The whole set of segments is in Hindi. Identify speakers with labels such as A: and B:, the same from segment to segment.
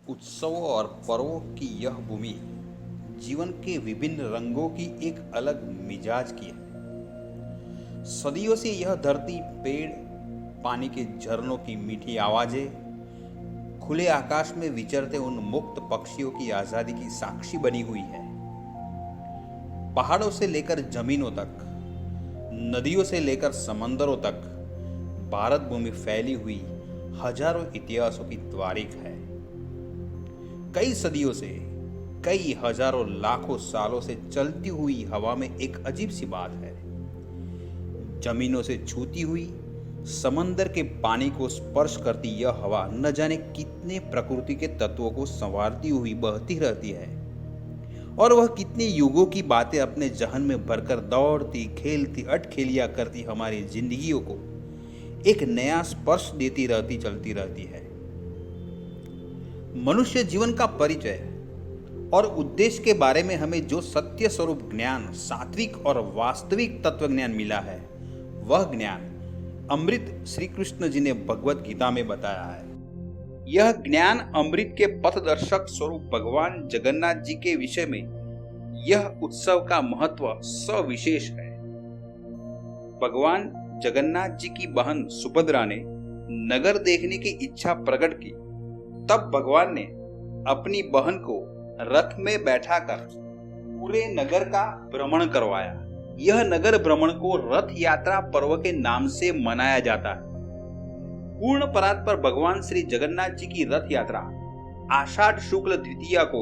A: उत्सवों और पर्वों की यह भूमि जीवन के विभिन्न रंगों की एक अलग मिजाज की है। सदियों से यह धरती पेड़, पानी के झरनों की मीठी आवाजें, खुले आकाश में विचरते उन मुक्त पक्षियों की आजादी की साक्षी बनी हुई है। पहाड़ों से लेकर जमीनों तक, नदियों से लेकर समंदरों तक, भारत भूमि फैली हुई हजारों इतिहासों की तारीख है। कई सदियों से, कई हजारों लाखों सालों से चलती हुई हवा में एक अजीब सी बात है। जमीनों से छूती हुई, समंदर के पानी को स्पर्श करती यह हवा न जाने कितने प्रकृति के तत्वों को संवारती हुई बहती रहती है, और वह कितने युगों की बातें अपने जहन में भरकर दौड़ती, खेलती, अटखेलियां करती हमारी जिंदगियों को एक नया स्पर्श देती रहती, चलती रहती है। मनुष्य जीवन का परिचय और उद्देश्य के बारे में हमें जो सत्य स्वरूप ज्ञान, सात्विक और वास्तविक तत्व ज्ञान मिला है, वह ज्ञान अमृत श्री कृष्ण जी ने भगवत गीता में बताया है। यह ज्ञान अमृत के पथदर्शक स्वरूप भगवान जगन्नाथ जी के विषय में यह उत्सव का महत्व सविशेष है। भगवान जगन्नाथ जी की बहन सुभद्रा ने नगर देखने की इच्छा प्रकट की। तब भगवान ने अपनी बहन को रथ में बैठाकर पूरे नगर का भ्रमण करवाया। यह नगर भ्रमण को रथ यात्रा पर्व के नाम से मनाया जाता है। पूर्ण परात पर भगवान श्री जगन्नाथ जी की रथ यात्रा आषाढ़ शुक्ल द्वितीया को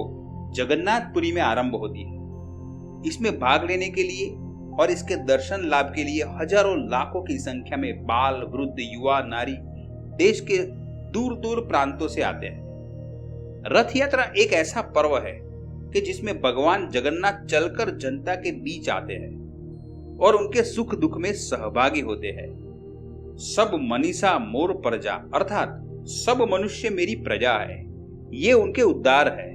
A: जगन्नाथपुरी में आरंभ होती है। इसमें भाग लेने के लिए और इसके दर्शन लाभ के लिए हजारों लाखों की संख्या में बाल, वृद्ध, युवा, नारी देश के दूर दूर प्रांतों से आते हैं। रथ यात्रा एक ऐसा पर्व है कि जिसमें भगवान जगन्नाथ चलकर जनता के बीच आते हैं और उनके सुख दुख में सहभागी होते हैं। सब मनीषा मोर प्रजा, अर्थात सब मनुष्य मेरी प्रजा है, ये उनके उद्गार है।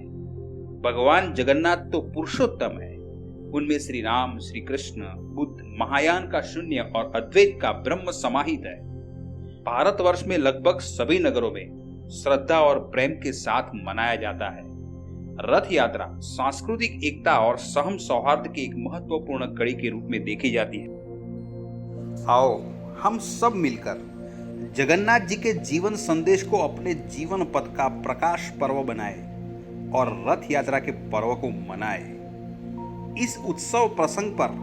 A: भगवान जगन्नाथ तो पुरुषोत्तम है। उनमें श्री राम, श्री कृष्ण, बुद्ध, महायान का शून्य और अद्वैत का ब्रह्म समाहित है। भारतवर्ष में लगभग सभी नगरों में श्रद्धा और प्रेम के साथ मनाया जाता है। रथ यात्रा सांस्कृतिक एकता और सहम सौहार्द की एक महत्वपूर्ण कड़ी के रूप में देखी जाती है। आओ हम सब मिलकर जगन्नाथ जी के जीवन संदेश को अपने जीवन पथ का प्रकाश पर्व बनाए और रथ यात्रा के पर्व को मनाए। इस उत्सव प्रसंग पर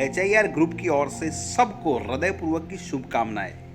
A: HIR ग्रुप की ओर से सबको हृदयपूर्वक की शुभकामनाएं।